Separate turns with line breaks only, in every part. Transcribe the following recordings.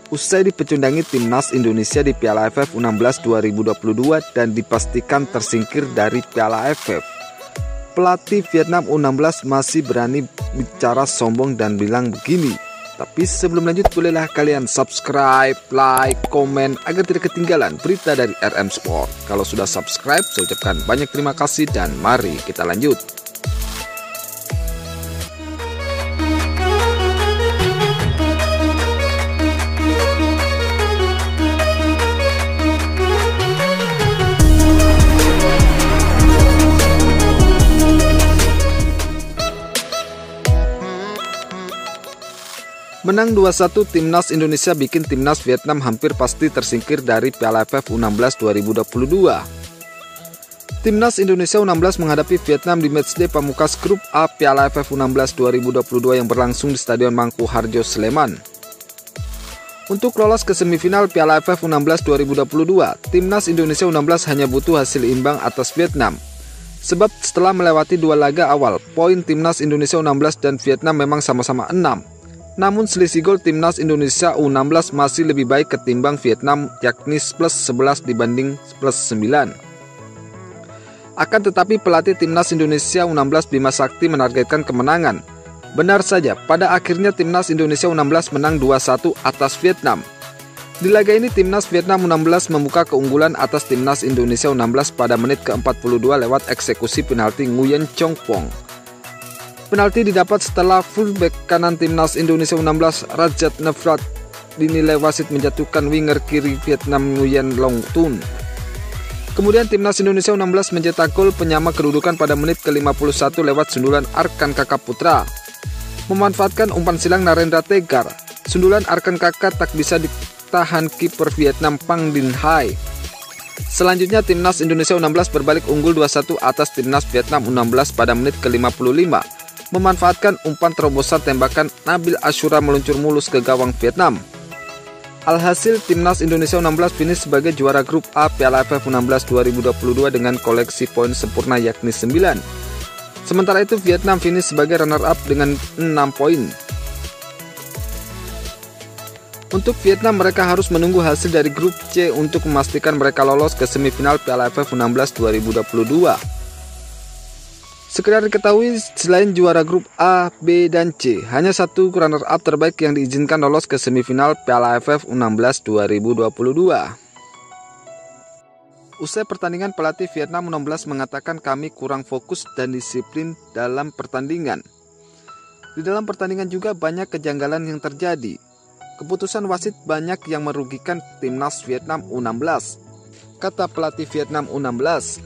Usai dipecundangi timnas Indonesia di Piala AFF U16 2022 dan dipastikan tersingkir dari Piala AFF, pelatih Vietnam U16 masih berani bicara sombong dan bilang begini. Tapi sebelum lanjut, bolehlah kalian subscribe, like, komen agar tidak ketinggalan berita dari RM Sport. Kalau sudah subscribe, saya ucapkan banyak terima kasih dan mari kita lanjut. Menang 2-1 timnas Indonesia bikin timnas Vietnam hampir pasti tersingkir dari Piala AFF U16 2022. Timnas Indonesia U16 menghadapi Vietnam di matchday pamungkas grup A Piala AFF U16 2022 yang berlangsung di Stadion Mangku Harjo, Sleman. Untuk lolos ke semifinal Piala AFF U16 2022, timnas Indonesia U16 hanya butuh hasil imbang atas Vietnam. Sebab setelah melewati dua laga awal, poin timnas Indonesia U16 dan Vietnam memang sama-sama 6. Namun selisih gol timnas Indonesia U16 masih lebih baik ketimbang Vietnam, yakni plus 11 dibanding plus 9. Akan tetapi pelatih timnas Indonesia U16 Bima Sakti menargetkan kemenangan. Benar saja, pada akhirnya timnas Indonesia U16 menang 2-1 atas Vietnam. Di laga ini timnas Vietnam U16 membuka keunggulan atas timnas Indonesia U16 pada menit ke-42 lewat eksekusi penalti Nguyen Chong Pong. Penalti didapat setelah fullback kanan timnas Indonesia U16 Rajat Navrat dinilai wasit menjatuhkan winger kiri Vietnam Nguyen Long Tun. Kemudian timnas Indonesia U16 mencetak gol penyama kedudukan pada menit ke-51 lewat sundulan Arkan Kakak Putra. Memanfaatkan umpan silang Narendra Tegar, sundulan Arkan Kakak tak bisa ditahan kiper Vietnam Phang Dinh Hai. Selanjutnya timnas Indonesia U16 berbalik unggul 2-1 atas timnas Vietnam U16 pada menit ke-55. Memanfaatkan umpan terobosan tembakan Nabil Ashura meluncur mulus ke gawang Vietnam. Alhasil timnas Indonesia U16 finish sebagai juara grup A Piala AFF U16 2022 dengan koleksi poin sempurna yakni 9. Sementara itu Vietnam finish sebagai runner up dengan 6 poin. Untuk Vietnam, mereka harus menunggu hasil dari grup C untuk memastikan mereka lolos ke semifinal Piala AFF U16 2022. Sekedar diketahui, selain juara grup A, B, dan C, hanya satu runner-up terbaik yang diizinkan lolos ke semifinal Piala AFF U16 2022. Usai pertandingan, pelatih Vietnam U16 mengatakan kami kurang fokus dan disiplin dalam pertandingan. Di dalam pertandingan juga banyak kejanggalan yang terjadi. Keputusan wasit banyak yang merugikan timnas Vietnam U16, kata pelatih Vietnam U16.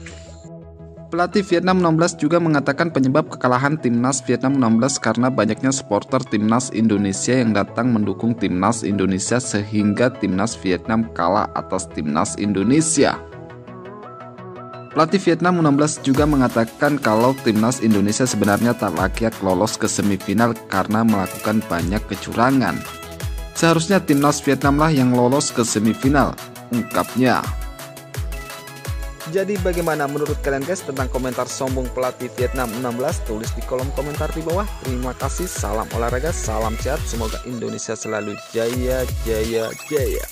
Pelatih Vietnam U16 juga mengatakan penyebab kekalahan timnas Vietnam U16 karena banyaknya supporter timnas Indonesia yang datang mendukung timnas Indonesia sehingga timnas Vietnam kalah atas timnas Indonesia. Pelatih Vietnam U16 juga mengatakan kalau timnas Indonesia sebenarnya tak layak lolos ke semifinal karena melakukan banyak kecurangan. Seharusnya timnas Vietnam lah yang lolos ke semifinal, ungkapnya. Jadi bagaimana menurut kalian guys tentang komentar sombong pelatih Vietnam U16? Tulis di kolom komentar di bawah. Terima kasih, salam olahraga, salam sehat, semoga Indonesia selalu jaya, jaya, jaya.